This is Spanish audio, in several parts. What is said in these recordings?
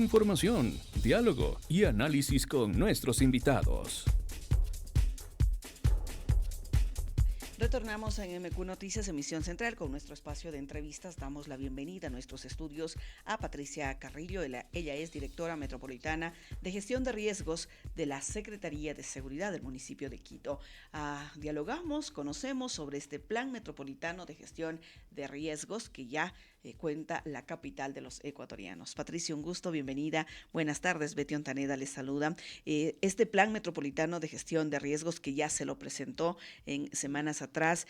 Información, diálogo y análisis con nuestros invitados. Retornamos en MQ Noticias, emisión central, con nuestro espacio de entrevistas. Damos la bienvenida a nuestros estudios a Patricia Carrillo. Ella es directora metropolitana de gestión de riesgos de la Secretaría de Seguridad del municipio de Quito. Dialogamos, conocemos sobre este plan metropolitano de gestión de riesgos que ya cuenta la capital de los ecuatorianos. Patricia, un gusto, bienvenida. Buenas tardes, Betty Ontaneda les saluda. Este plan metropolitano de gestión de riesgos que ya se lo presentó en semanas atrás,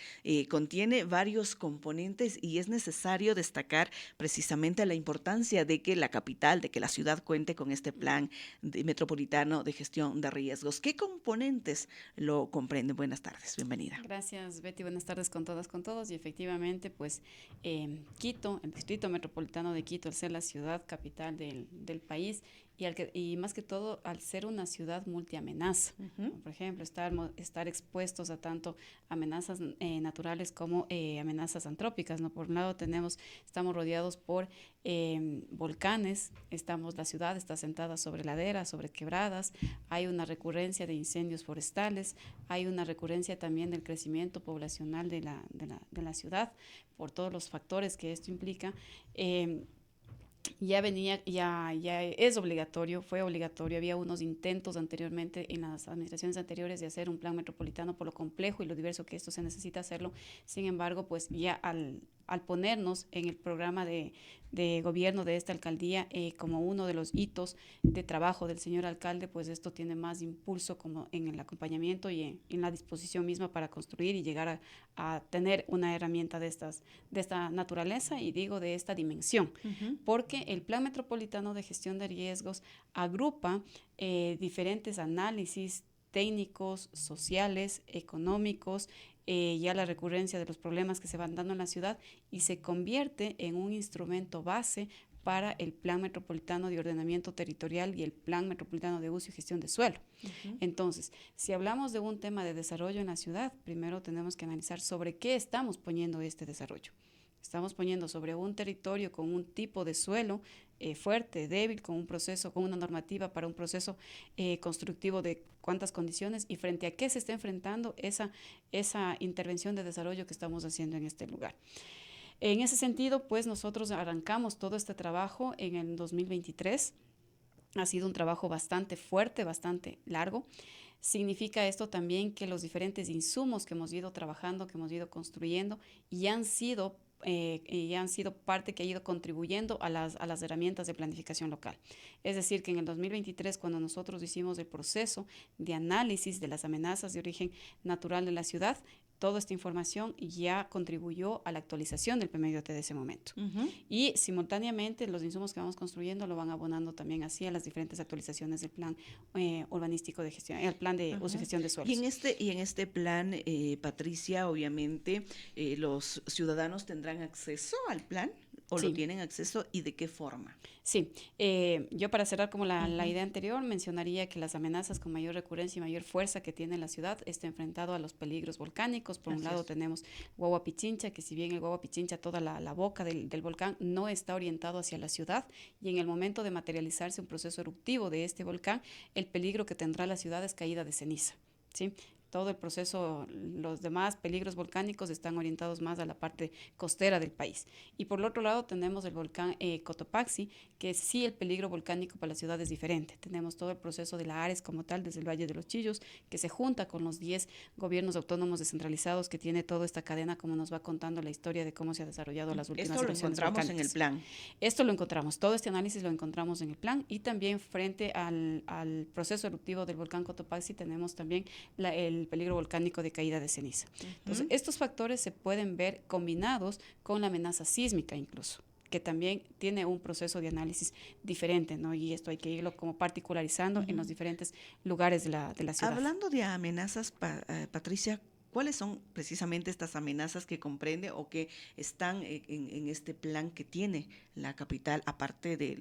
contiene varios componentes y es necesario destacar precisamente la importancia de que la capital, de que la ciudad cuente con este plan metropolitano de gestión de riesgos. ¿Qué componentes lo comprenden? Buenas tardes, bienvenida. Gracias, Betty. Buenas tardes con todas, con todos. Y efectivamente, pues Quito, el Distrito Metropolitano de Quito, al ser la ciudad capital del país y más que todo al ser una ciudad multiamenaza. Por ejemplo, estar expuestos a tanto amenazas naturales como amenazas antrópicas, ¿no? Por un lado estamos rodeados por volcanes, la ciudad está sentada sobre laderas, sobre quebradas, hay una recurrencia de incendios forestales, hay una recurrencia también del crecimiento poblacional de la ciudad, por todos los factores que esto implica. Ya es obligatorio, fue obligatorio, había unos intentos anteriormente en las administraciones anteriores de hacer un plan metropolitano por lo complejo y lo diverso que esto se necesita hacerlo. Sin embargo, pues ya al ponernos en el programa de gobierno de esta alcaldía como uno de los hitos de trabajo del señor alcalde, pues esto tiene más impulso como en el acompañamiento y en la disposición misma para construir y llegar a tener una herramienta de esta naturaleza y digo de esta dimensión, porque el Plan Metropolitano de Gestión de Riesgos agrupa diferentes análisis técnicos, sociales, económicos, ya la recurrencia de los problemas que se van dando en la ciudad y se convierte en un instrumento base para el Plan Metropolitano de Ordenamiento Territorial y el Plan Metropolitano de Uso y Gestión de Suelo. Entonces, si hablamos de un tema de desarrollo en la ciudad, primero tenemos que analizar sobre qué estamos poniendo este desarrollo. Estamos poniendo sobre un territorio con un tipo de suelo fuerte, débil, con un proceso, con una normativa para un proceso constructivo de cuántas condiciones y frente a qué se está enfrentando esa intervención de desarrollo que estamos haciendo en este lugar. En ese sentido, pues nosotros arrancamos todo este trabajo en el 2023. Ha sido un trabajo bastante fuerte, bastante largo. Significa esto también que los diferentes insumos que hemos ido trabajando, que hemos ido construyendo y han sido parte que ha ido contribuyendo a las herramientas de planificación local. Es decir, que en el 2023, cuando nosotros hicimos el proceso de análisis de las amenazas de origen natural de la ciudad, toda esta información ya contribuyó a la actualización del PMDOT de ese momento. Y simultáneamente los insumos que vamos construyendo lo van abonando también así a las diferentes actualizaciones del plan urbanístico de gestión, el plan de uso y gestión de suelos. Y en este plan, Patricia, obviamente los ciudadanos tendrán acceso al plan o sí. ¿Lo tienen acceso y de qué forma? Sí, yo para cerrar como la idea anterior mencionaría que las amenazas con mayor recurrencia y mayor fuerza que tiene la ciudad está enfrentado a los peligros volcánicos. Por un lado tenemos Guagua Pichincha, que si bien el Guagua Pichincha, toda la boca del volcán no está orientado hacia la ciudad y en el momento de materializarse un proceso eruptivo de este volcán, el peligro que tendrá la ciudad es caída de ceniza, ¿sí? Todo el proceso, los demás peligros volcánicos están orientados más a la parte costera del país. Y por el otro lado tenemos el volcán Cotopaxi, que sí el peligro volcánico para la ciudad es diferente. Tenemos todo el proceso de la Ares como tal, desde el Valle de los Chillos, que se junta con los 10 gobiernos autónomos descentralizados que tiene toda esta cadena, como nos va contando la historia de cómo se ha desarrollado las últimas erupciones volcánicas. Esto lo encontramos en el plan. Esto lo encontramos, todo este análisis lo encontramos en el plan y también frente al proceso eruptivo del volcán Cotopaxi tenemos también el peligro volcánico de caída de ceniza. Entonces, estos factores se pueden ver combinados con la amenaza sísmica incluso, que también tiene un proceso de análisis diferente, ¿no? Y esto hay que irlo como particularizando en los diferentes lugares de la ciudad. Hablando de amenazas, Patricia, ¿Cuáles son precisamente estas amenazas que comprende o que están en este plan que tiene la capital, aparte de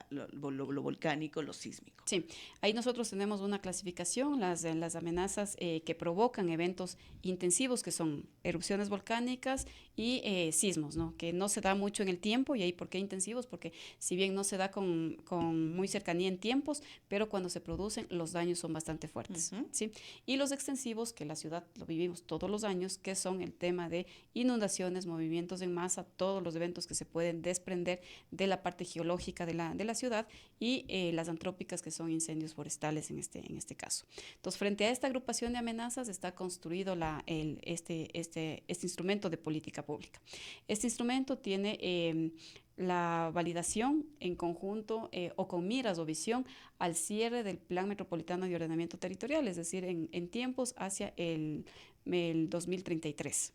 lo volcánico, lo sísmico? Sí, ahí nosotros tenemos una clasificación, las amenazas que provocan eventos intensivos, que son erupciones volcánicas y sismos, ¿no? Que no se da mucho en el tiempo. ¿Y ahí por qué intensivos? Porque si bien no se da con muy cercanía en tiempos, pero cuando se producen los daños son bastante fuertes, ¿sí? Y los extensivos, que la ciudad lo vivimos todos los años, que son el tema de inundaciones, movimientos en masa, todos los eventos que se pueden desprender de la parte geológica de la ciudad, y las antrópicas, que son incendios forestales en este caso. Entonces, frente a esta agrupación de amenazas está construido este instrumento de política pública. Este instrumento tiene la validación en conjunto o con miras o visión al cierre del Plan Metropolitano de Ordenamiento Territorial, es decir, en tiempos hacia el 2033.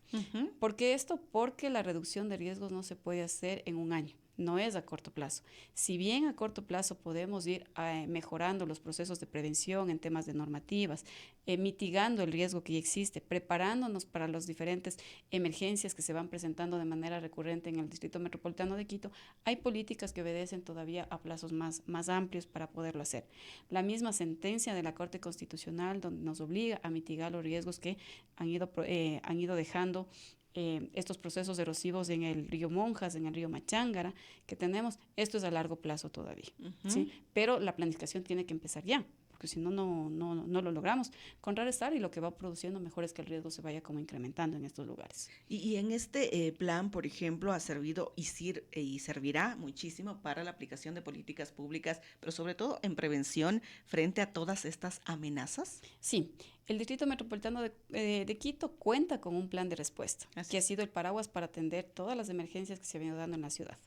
¿Por qué esto? Porque la reducción de riesgos no se puede hacer en un año. No es a corto plazo. Si bien a corto plazo podemos ir mejorando los procesos de prevención en temas de normativas, mitigando el riesgo que ya existe, preparándonos para las diferentes emergencias que se van presentando de manera recurrente en el Distrito Metropolitano de Quito, hay políticas que obedecen todavía a plazos más amplios para poderlo hacer. La misma sentencia de la Corte Constitucional, donde nos obliga a mitigar los riesgos que han ido dejando estos procesos erosivos en el río Monjas, en el río Machángara, que tenemos, esto es a largo plazo todavía, ¿sí? Pero la planificación tiene que empezar ya, porque si no, no lo logramos contrarrestar, y lo que va produciendo mejor es que el riesgo se vaya como incrementando en estos lugares. Y en este plan, por ejemplo, ha servido y servirá muchísimo para la aplicación de políticas públicas, pero sobre todo en prevención frente a todas estas amenazas. Sí. El Distrito Metropolitano de Quito cuenta con un plan de respuesta, que ha sido el paraguas para atender todas las emergencias que se habían dado en la ciudad.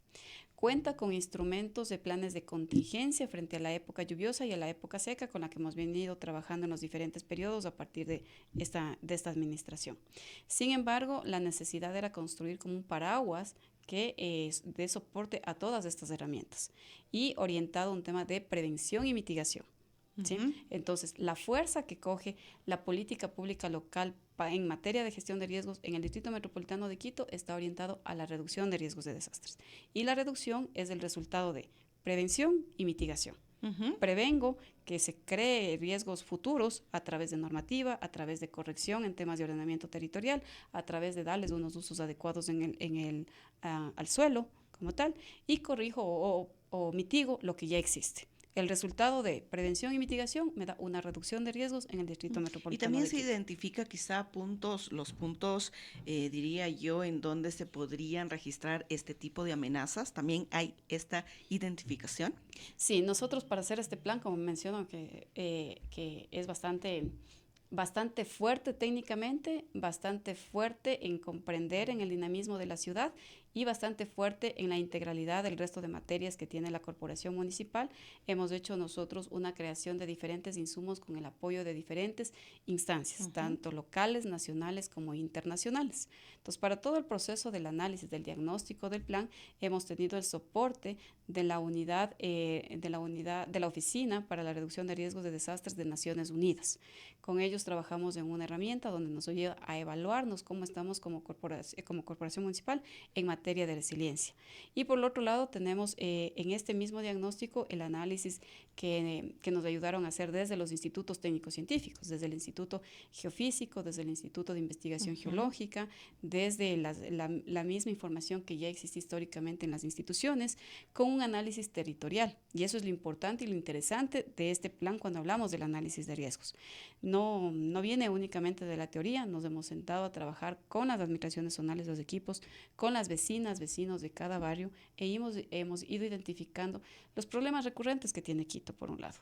Cuenta con instrumentos de planes de contingencia frente a la época lluviosa y a la época seca, con la que hemos venido trabajando en los diferentes periodos a partir de esta administración. Sin embargo, la necesidad era construir como un paraguas que dé soporte a todas estas herramientas y orientado a un tema de prevención y mitigación. ¿Sí? Entonces, la fuerza que coge la política pública local en materia de gestión de riesgos en el Distrito Metropolitano de Quito está orientado a la reducción de riesgos de desastres. Y la reducción es el resultado de prevención y mitigación. Prevengo que se cree riesgos futuros a través de normativa, a través de corrección en temas de ordenamiento territorial, a través de darles unos usos adecuados al suelo como tal, y corrijo o mitigo lo que ya existe. El resultado de prevención y mitigación me da una reducción de riesgos en el Distrito Metropolitano. Y también se identifica quizá los puntos, diría yo, en donde se podrían registrar este tipo de amenazas. ¿También hay esta identificación? Sí, nosotros para hacer este plan, como menciono, que es bastante fuerte técnicamente, bastante fuerte en comprender en el dinamismo de la ciudad y bastante fuerte en la integralidad del resto de materias que tiene la corporación municipal. Hemos hecho nosotros una creación de diferentes insumos con el apoyo de diferentes instancias, tanto locales, nacionales como internacionales. Entonces, para todo el proceso del análisis, del diagnóstico del plan, hemos tenido el soporte de la Oficina para la Reducción de Riesgos de Desastres de Naciones Unidas. Con ellos trabajamos en una herramienta donde nos ayuda a evaluarnos cómo estamos como corporación municipal en materia de resiliencia. Y por el otro lado tenemos en este mismo diagnóstico el análisis que nos ayudaron a hacer desde los institutos técnicos científicos, desde el Instituto Geofísico, desde el Instituto de Investigación Geológica, desde la misma información que ya existe históricamente en las instituciones, con un análisis territorial. Y eso es lo importante y lo interesante de este plan cuando hablamos del análisis de riesgos. No viene únicamente de la teoría, nos hemos sentado a trabajar con las administraciones zonales, los equipos, con las vecinos de cada barrio, e hemos ido identificando los problemas recurrentes que tiene Quito, por un lado.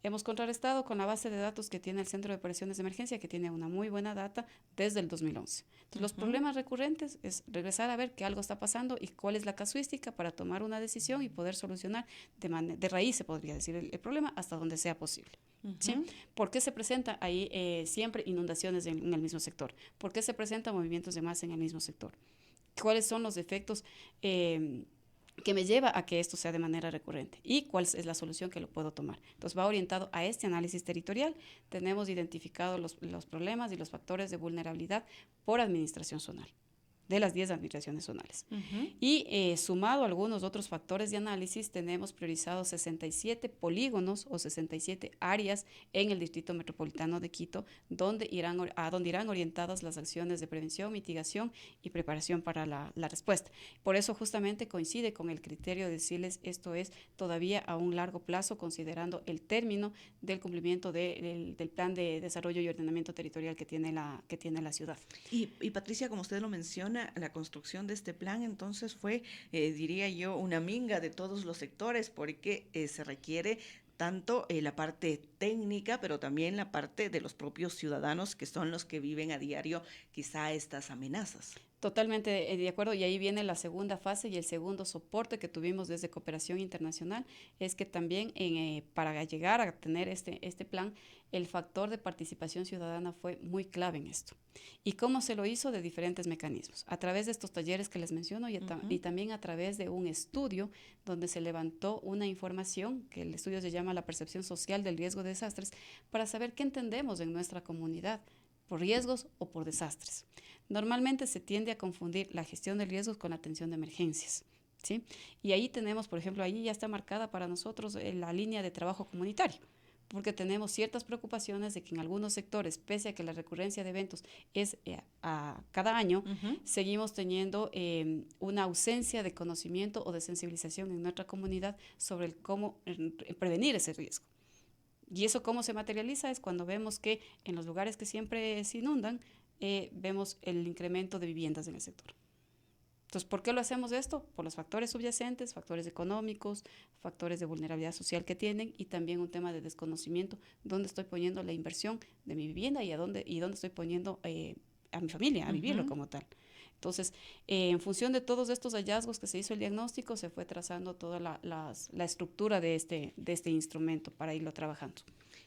Hemos contrarrestado con la base de datos que tiene el Centro de Operaciones de Emergencia, que tiene una muy buena data desde el 2011. Entonces, los problemas recurrentes es regresar a ver que algo está pasando y cuál es la casuística para tomar una decisión y poder solucionar de raíz, se podría decir, el problema hasta donde sea posible. ¿Sí? ¿Por qué se presenta ahí siempre inundaciones en el mismo sector? ¿Por qué se presentan movimientos de masa en el mismo sector? ¿Cuáles son los efectos que me lleva a que esto sea de manera recurrente y cuál es la solución que lo puedo tomar. Entonces va orientado a este análisis territorial. Tenemos identificados los problemas y los factores de vulnerabilidad por administración zonal, de las 10 administraciones zonales. Y sumado a algunos otros factores de análisis, tenemos priorizados 67 polígonos o 67 áreas en el Distrito Metropolitano de Quito, donde irán orientadas las acciones de prevención, mitigación y preparación para la respuesta. Por eso justamente coincide con el criterio de decirles esto es todavía a un largo plazo, considerando el término del cumplimiento del Plan de Desarrollo y Ordenamiento Territorial que tiene la ciudad. Y Patricia, como usted lo menciona, la construcción de este plan entonces fue, diría yo, una minga de todos los sectores, porque se requiere tanto la parte técnica, pero también la parte de los propios ciudadanos, que son los que viven a diario quizá estas amenazas. Totalmente de acuerdo, y ahí viene la segunda fase y el segundo soporte que tuvimos desde Cooperación Internacional, es que también para llegar a tener este plan, el factor de participación ciudadana fue muy clave en esto. ¿Y cómo se lo hizo? De diferentes mecanismos, a través de estos talleres que les menciono y también a través de un estudio donde se levantó una información, que el estudio se llama La percepción social del riesgo de desastres, para saber qué entendemos en nuestra comunidad por riesgos o por desastres. Normalmente se tiende a confundir la gestión de riesgos con la atención de emergencias, ¿sí? Y ahí tenemos, por ejemplo, ahí ya está marcada para nosotros la línea de trabajo comunitario, porque tenemos ciertas preocupaciones de que en algunos sectores, pese a que la recurrencia de eventos es a cada año, seguimos teniendo una ausencia de conocimiento o de sensibilización en nuestra comunidad sobre cómo prevenir ese riesgo. Y eso cómo se materializa es cuando vemos que en los lugares que siempre se inundan, vemos el incremento de viviendas en el sector. Entonces, ¿por qué lo hacemos esto? Por los factores subyacentes, factores económicos, factores de vulnerabilidad social que tienen y también un tema de desconocimiento, dónde estoy poniendo la inversión de mi vivienda y dónde estoy poniendo a mi familia a vivirlo como tal. Entonces, en función de todos estos hallazgos que se hizo el diagnóstico, se fue trazando toda la estructura de este instrumento para irlo trabajando.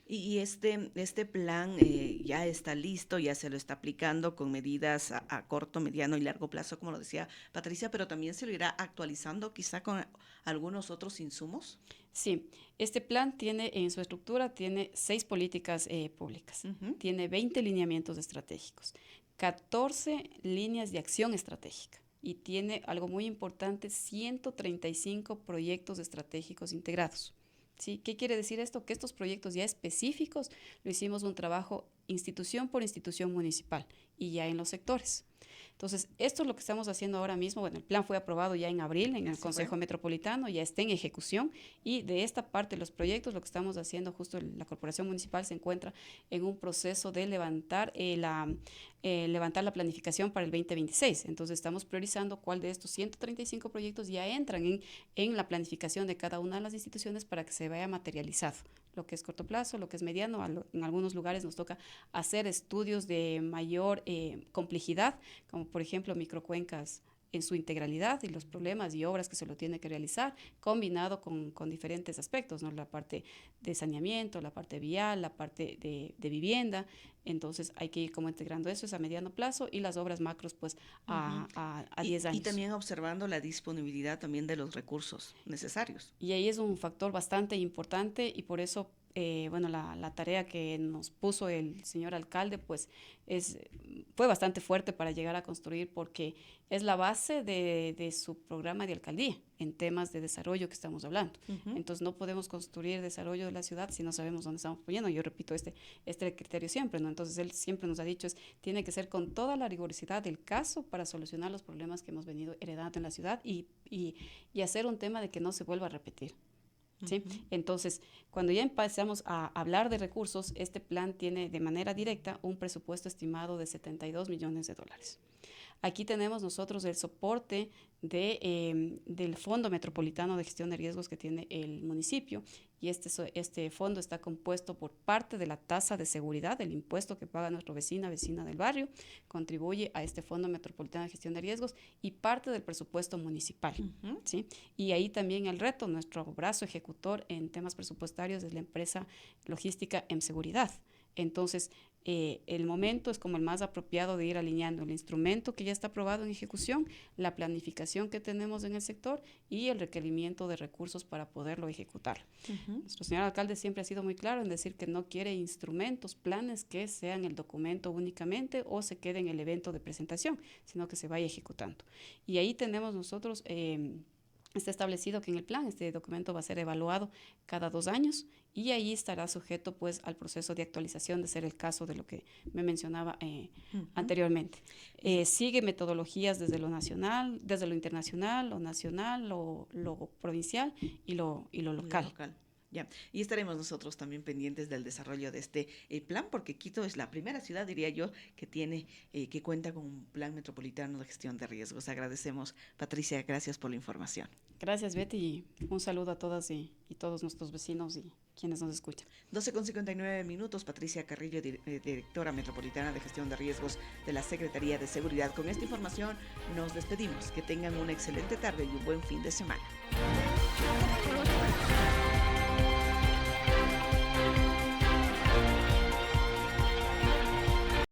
Y este plan ya está listo, ya se lo está aplicando con medidas a corto, mediano y largo plazo, como lo decía Patricia, pero también se lo irá actualizando quizá con algunos otros insumos. Sí, este plan tiene en su estructura, tiene 6 políticas públicas, tiene 20 lineamientos estratégicos, 14 líneas de acción estratégica y tiene algo muy importante, 135 proyectos estratégicos integrados. ¿Sí? ¿Qué quiere decir esto? Que estos proyectos ya específicos lo hicimos un trabajo institución por institución municipal y ya en los sectores. Entonces, esto es lo que estamos haciendo ahora mismo. Bueno, el plan fue aprobado ya en abril en el Consejo Metropolitano, ya está en ejecución y de esta parte de los proyectos lo que estamos haciendo, justo la Corporación Municipal se encuentra en un proceso de levantar la planificación para el 2026. Entonces, estamos priorizando cuál de estos 135 proyectos ya entran en la planificación de cada una de las instituciones para que se vaya materializado. Lo que es corto plazo, lo que es mediano, en algunos lugares nos toca hacer estudios de mayor complejidad, como por ejemplo microcuencas en su integralidad y los problemas y obras que se lo tiene que realizar, combinado con diferentes aspectos, ¿no? La parte de saneamiento, la parte vial, la parte de vivienda. Entonces hay que ir como integrando eso, es a mediano plazo, y las obras macros pues a 10 años. Y también observando la disponibilidad también de los recursos necesarios. Y ahí es un factor bastante importante y por eso la tarea que nos puso el señor alcalde pues fue bastante fuerte para llegar a construir, porque es la base de su programa de alcaldía en temas de desarrollo que estamos hablando. Entonces no podemos construir desarrollo de la ciudad si no sabemos dónde estamos poniendo. Yo repito este criterio siempre, ¿no? Entonces él siempre nos ha dicho tiene que ser con toda la rigurosidad del caso para solucionar los problemas que hemos venido heredando en la ciudad y hacer un tema de que no se vuelva a repetir. ¿Sí? Entonces, cuando ya empezamos a hablar de recursos, este plan tiene de manera directa un presupuesto estimado de $72 millones. Aquí tenemos nosotros el soporte del Fondo Metropolitano de Gestión de Riesgos que tiene el municipio, y este fondo está compuesto por parte de la tasa de seguridad, del impuesto que paga nuestra vecina del barrio, contribuye a este Fondo Metropolitano de Gestión de Riesgos, y parte del presupuesto municipal. ¿Sí? Y ahí también el reto, nuestro brazo ejecutor en temas presupuestarios es la empresa logística Seguridad. Entonces, el momento es como el más apropiado de ir alineando el instrumento que ya está aprobado en ejecución, la planificación que tenemos en el sector y el requerimiento de recursos para poderlo ejecutar. Nuestro señor alcalde siempre ha sido muy claro en decir que no quiere instrumentos, planes que sean el documento únicamente o se quede en el evento de presentación, sino que se vaya ejecutando. Y ahí tenemos nosotros... Está establecido que en el plan este documento va a ser evaluado cada 2 años y ahí estará sujeto pues al proceso de actualización, de ser el caso de lo que me mencionaba anteriormente. Sigue metodologías desde lo nacional, desde lo internacional, lo nacional, lo provincial y lo local. Ya. Y estaremos nosotros también pendientes del desarrollo de este plan, porque Quito es la primera ciudad, diría yo, que tiene, que cuenta con un plan metropolitano de gestión de riesgos. Agradecemos, Patricia, gracias por la información. Gracias, Betty, y un saludo a todas y todos nuestros vecinos y quienes nos escuchan. 12:59, Patricia Carrillo, directora metropolitana de gestión de riesgos de la Secretaría de Seguridad. Con esta información nos despedimos. Que tengan una excelente tarde y un buen fin de semana.